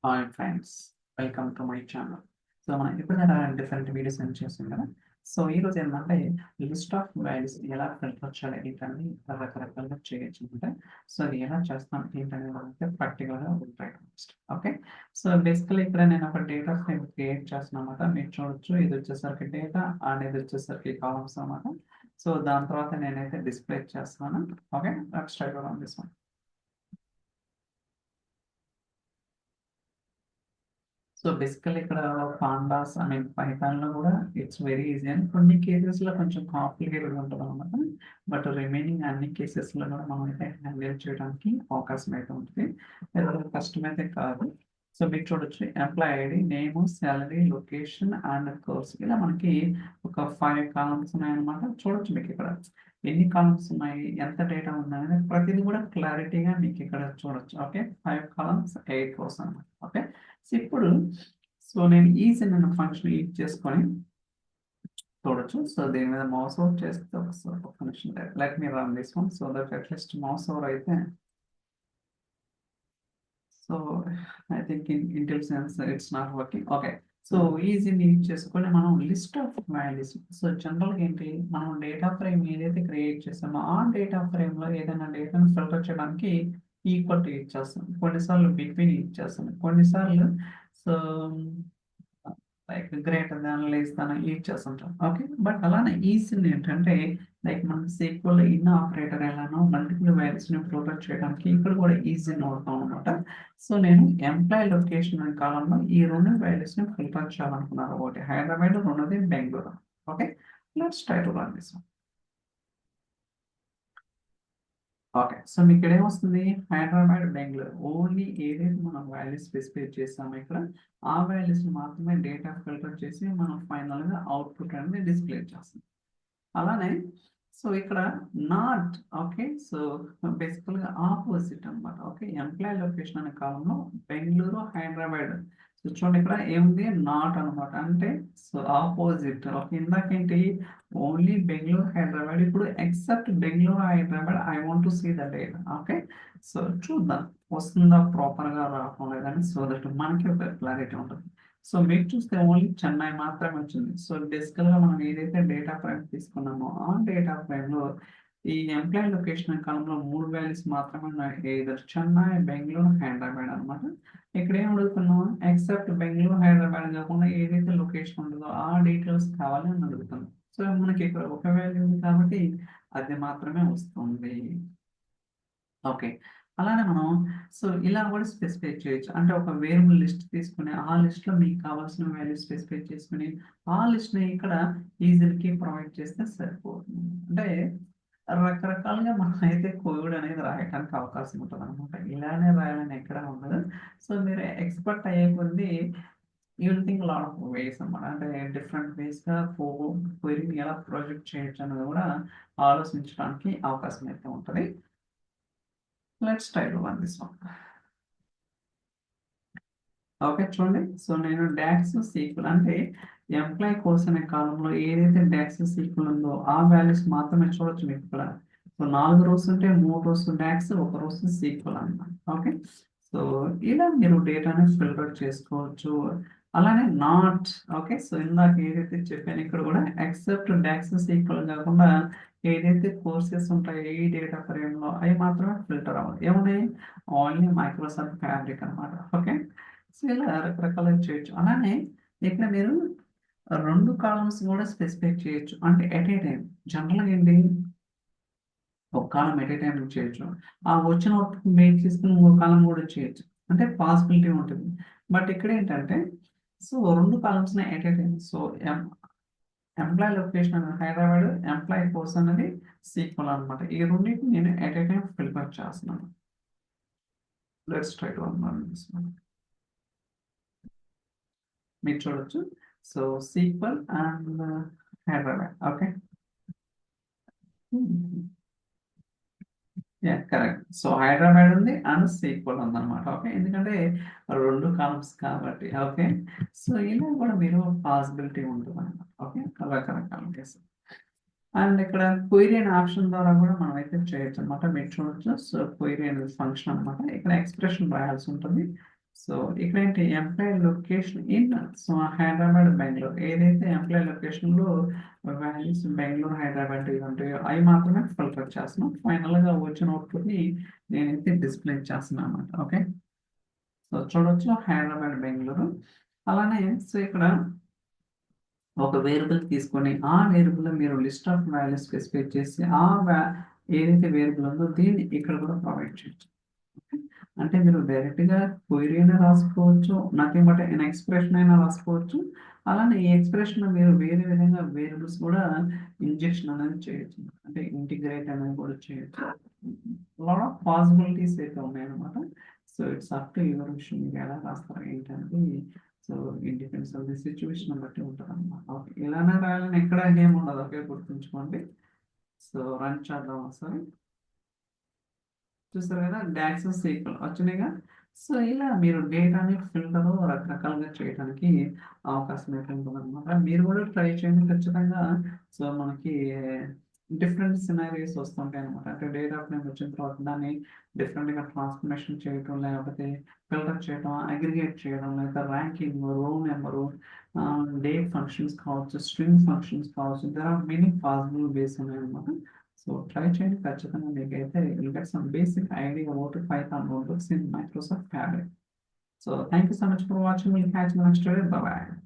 Hi friends, welcome to my channel. So మనం ఎప్పుడైనా different videos ఏం చేస్తాం కదా. సో ఈరోజు ఏంటంటే లిస్ట్ ఆఫ్ వాల్యూస్ ఎలా ఫిల్టర్ చేయాలి ఏంటని రకరకాలుగా చేయొచ్చు అంటే. సో అది ఎలా చేస్తాం ఏంటనేది మనకి ప్రాక్టికల్గా ఉంటాయి. ఓకే, సో బేసికలీ ఇక్కడ నేను ఒక డేటా ఫ్రేమ్ క్రియేట్ చేస్తున్నాను అనమాట. మీరు చూడొచ్చు, ఇది వచ్చేసరికి డేటా అండ్ ఇది వచ్చేసరికి కాలమ్స్ అనమాట. సో దాని తర్వాత నేనైతే డిస్ప్లే చేస్తున్నాను. Okay, let's try to run this one. So basically ఇక్కడ పాండాస్ ఐ మీన్ పైథాన్లో కూడా ఇట్స్ వెరీ ఈజీ అని కొన్ని కేసెస్లో కొంచెం కాంప్లికేటెడ్ ఉంటుంది అనమాట. బట్ రిమైనింగ్ అన్ని కేసెస్లో కూడా మనం అయితే హ్యాండిల్ చేయడానికి అవకాశం అయితే ఉంటుంది. పెద్ద కష్టం అయితే కాదు. సో మీరు చూడొచ్చు, employee ID, name, salary, location and course, ఇలా మనకి ఒక 5 కాలమ్స్ ఉన్నాయన్నమాట. చూడొచ్చు మీకు ఇక్కడ ఎన్ని కాలమ్స్ ఉన్నాయి, ఎంత డేటా ఉన్నాయి అనేది ప్రతిదీ కూడా క్లారిటీగా మీకు ఇక్కడ చూడొచ్చు. ఓకే, 5 కాలమ్స్ 8 రోస్ అన్నమాట. ఓకే, సో ఇప్పుడు నేను ఈజీ అనే ఫంక్షన్ యూజ్ చేసుకొని చూడొచ్చు. సో దీని మీద మౌస్ ఓవర్ చేస్తే ఒకసారి ఒక function let me run this one so that at least mouse over అయితే. So I think IntelliSense it's not working. Okay, so ఈజీని యూజ్ చేసుకొని మనం లిస్ట్ ఆఫ్ వాల్యూస్. సో జనరల్గా ఏంటి, మనం డేటా ఫ్రేమ్ ఏదైతే క్రియేట్ చేస్తామో ఆ డేటా ఫ్రేమ్లో ఏదైనా డేటాను ఫిల్టర్ చేయడానికి ఈక్వల్ టు యూజ్ చేస్తాం, కొన్నిసార్లు బిట్వీన్ యూజ్ చేస్తాం, కొన్నిసార్లు so like greater than less than use చేస్తుంటాం. ఓకే, బట్ అలానే ఈజీ ఏంటంటే లైక్ మనం సీక్వల్ ఇన్ ఆపరేటర్ ఎలానో మల్టిపుల్ వాల్యూస్ ని ప్రొటెక్ట్ చేయడానికి ఇక్కడ కూడా ఈజీ వాడతాం అనమాట. సో నేను ఎంప్లాయ్ లొకేషన్ అనే కాలంలో ఈ 2 వాల్యూస్ ని ఫిల్టర్ చేయాలనుకున్నాను. ఒకటి హైదరాబాద్, రెండోది Bengaluru. Okay, let's try to run this. Okay, so మీకు ఇక్కడ ఏమొస్తుంది, హైదరాబాద్, బెంగళూరు ఓన్లీ ఏదైతే మనం వాల్యూస్ స్పెసిఫై చేస్తామో ఇక్కడ ఆ వాల్యూస్ మాత్రమే డేటా ఫిల్టర్ చేసి మనం ఫైనల్గా అవుట్పుట్ అనేది డిస్ప్లే చేస్తాం. అలానే సో ఇక్కడ నాట్. ఓకే, సో బేసికల్గా ఆపోజిట్ అనమాట. ఓకే, ఎంప్లాయ్ లొకేషన్ అనే కాలంలో బెంగళూరు, హైదరాబాద్. సో చూడండి ఇక్కడ ఏముంది, నాట్ అనమాట. అంటే సో ఆపోజిట్. ఓకే, ఇందాకేంటి ఓన్లీ బెంగళూరు, హైదరాబాద్. ఇప్పుడు except Bengaluru, Hyderabad I want to see the data. Okay, so చూద్దాం వస్తుందా ప్రాపర్గా రావడం లేదని, సో దట్ మనకి ఒక క్లారిటీ ఉంటుంది. సో మీరు చూస్తే ఓన్లీ చెన్నై మాత్రమే వచ్చింది. సో బేసికల్గా మనం ఏదైతే డేటా ఫ్రేమ్ తీసుకున్నామో ఆ డేటా ఫ్రేమ్లో ఈ ఎంప్లాయ్ లొకేషన్ కాలంలో 3 వాల్యూస్ మాత్రమే ఉన్నాయి, ఏదర్ చెన్నై, బెంగళూరు, హైదరాబాద్ అనమాట. ఇక్కడ ఏం అడుగుతున్నాం, ఎక్సెప్ట్ బెంగళూరు, హైదరాబాద్ కాకుండా ఏదైతే లొకేషన్ ఉంటుందో ఆ డీటెయిల్స్ కావాలి అని అడుగుతున్నాం. సో మనకి ఇక్కడ ఒక వాల్యూ ఉంది కాబట్టి అది మాత్రమే వస్తుంది. ఓకే, అలానే మనం సో ఇలా కూడా స్పెసిఫై చేయొచ్చు. అంటే ఒక వేరియబుల్ లిస్ట్ తీసుకుని ఆ లిస్ట్ లో మీకు కావాల్సిన వాల్యూ స్పెసిఫై చేసుకుని ఆ లిస్ట్ ని ఇక్కడ ఈజీకి ప్రొవైడ్ చేస్తే సరిపోతుంది. అంటే రకరకాలుగా మనం అయితే కోడ్ అనేది రాయడానికి అవకాశం ఉంటుంది అనమాట. ఇలానే రాయాలని ఎక్కడ ఉండదు. సో మీరు ఎక్స్పర్ట్ అయ్యే కొద్దీ you will think lot of ways అనమాట. అంటే డిఫరెంట్ వేస్ గా క్వరీని ఎలా ప్రొజెక్ట్ చేయొచ్చు అనేది కూడా ఆలోచించడానికి అవకాశం అయితే ఉంటుంది. Let's try to run this one. Okay, చూడండి. సో నేను డాక్స్ సీక్వెల్ అంటే ఎంప్లాయ్ కోర్స్ అనే కాలంలో ఏదైతే డాక్స్ సీక్వెల్ ఉందో ఆ వాల్యూస్ మాత్రమే చూడొచ్చు మీకు ఇక్కడ. సో 4 రోస్ ఉంటే 3 రోస్ డాక్స్, 1 రోస్ సీక్వెల్ అన్నమాట. ఓకే, సో ఇలా మీరు డేటాని ఫిల్టర్ చేసుకోవచ్చు. అలానే నాట్. ఓకే, సో ఇందాక ఏదైతే చెప్పాను ఇక్కడ కూడా ఎక్సెప్ట్ డాక్స్ సీక్వెల్ కాకుండా ఏదైతే కోర్సెస్ ఉంటాయో ఈ డేటా ఫ్రేమ్లో అవి మాత్రమే ఫిల్టర్ అవ్వాలి. ఏమున్నాయి, ఓన్లీ మైక్రోసాఫ్ట్ ఫ్యాబ్రిక్ అనమాట. ఓకే, సో ఇలా రకరకాలుగా చేయొచ్చు. అలానే ఇక్కడ మీరు 2 కాలమ్స్ కూడా స్పెసిఫై చేయొచ్చు. అంటే ఎట్ ఏ టైం జనరల్గా ఏంటి, ఒక కాలం ఎట్ ఏ టైం చేయొచ్చు. ఆ వచ్చిన అవుట్పుట్ బేస్ చేసుకుని ఇంకో కాలం కూడా చేయొచ్చు. అంటే పాసిబిలిటీ ఉంటుంది. బట్ ఇక్కడ ఏంటంటే so 2 columns at a time. So employee location అనేది హైదరాబాద్, ఎంప్లాయ్ కోర్స్ అనేది సీక్వెల్ అనమాట. ఈ రెండింటిని నేను ఎట్ ఏ టైం ఫిల్టర్ చేస్తున్నాను. Let's try to run this one. మీరు చూడొచ్చు, so SQL and Hyderabad. Okay, correct. So Hyderabad ఉంది అండ్ సీక్వెల్ ఉంది అనమాట. ఓకే, ఎందుకంటే 2 కాలమ్స్ కాబట్టి. ఓకే, సో ఇలా కూడా మీరు పాసిబిలిటీ ఉంటుంది అనమాట. ఓకే, రకరకాల కేసు. అండ్ ఇక్కడ క్వైరీ అనే ఆప్షన్ ద్వారా కూడా మనం అయితే చేయొచ్చు అనమాట. మీరు చూడొచ్చు, సో క్వైరీ అనేది ఫంక్షన్ అనమాట. ఇక్కడ ఎక్స్ప్రెషన్ రాయాల్సి ఉంటుంది. సో ఇక్కడేంటి employee location in so Hyderabad Bengaluru ఏదైతే ఎంప్లాయీ లొకేషన్లో వాల్యూస్ బెంగళూరు హైదరాబాద్ ఇవి ఉంటాయో అవి మాత్రమే ఫిల్టర్ చేస్తున్నాం. ఫైనల్గా వచ్చిన అవుట్పుట్ని నేనైతే డిస్ప్లే చేస్తున్నాను అన్నమాట. ఓకే, సో చూడొచ్చు హైదరాబాద్ బెంగళూరు. అలానే సో ఇక్కడ ఒక వేరియబుల్ తీసుకొని ఆ వేరియబుల్ మీరు లిస్ట్ ఆఫ్ వాల్యూస్ స్పెసిఫై చేసి ఏదైతే వేరియబుల్ ఉందో దీన్ని ఇక్కడ కూడా ప్రొవైడ్ చేయొచ్చు. అంటే మీరు డైరెక్ట్గా క్వైరీ అయినా రాసుకోవచ్చు, నథింగ్ బట్ ఎన్ ఎక్స్ప్రెషన్ అయినా రాసుకోవచ్చు. అలానే ఈ ఎక్స్ప్రెషన్ మీరు వేరే విధంగా వేరియబుల్స్ కూడా ఇంజెక్షన్ అనేది చేయొచ్చు, అంటే ఇంటిగ్రేట్ అనేది కూడా చేయొచ్చు. లాట్ ఆఫ్ పాసిబిలిటీస్ అయితే ఉన్నాయన్నమాట. So it's up to your విషయం, మీరు ఎలా రాస్తారు ఏంటనేది. So it depends on the situation బట్టి ఉంటుంది అనమాట. ఓకే, ఇలానే రాయాలని ఎక్కడ ఏమి ఉండదు, ఓకే గుర్తుంచుకోండి. సో రన్ చేద్దాం ఒకసారి. చూసారు కదా, యాక్సెస్ ఈక్వల్ వచ్చినాయిగా. సో ఇలా మీరు డేటాని ఫిల్టర్ రకరకాలుగా చేయడానికి అవకాశం అయితే ఉంటుంది అనమాట. మీరు కూడా ట్రై చేయండి ఖచ్చితంగా. సో మనకి డిఫరెంట్ సినారీస్ వస్తుంటాయి అనమాట. అంటే డేటా ఫ్రేమ్ వచ్చిన తర్వాత దాన్ని డిఫరెంట్గా ట్రాన్స్ఫర్మేషన్ చేయటం, లేకపోతే ఫిల్టర్ చేయడం, అగ్రిగేట్ చేయడం, లేదా ranking, row number, date functions కావచ్చు, స్ట్రింగ్ ఫంక్షన్స్ కావచ్చు. There are many possible ways ఉన్నాయి అనమాట. సో ట్రై చేయండి ఖచ్చితంగా, మీకైతే will get some basic idea about Python notebooks in Microsoft Fabric. So thank you so much for watching. We'll catch you next video. Bye bye.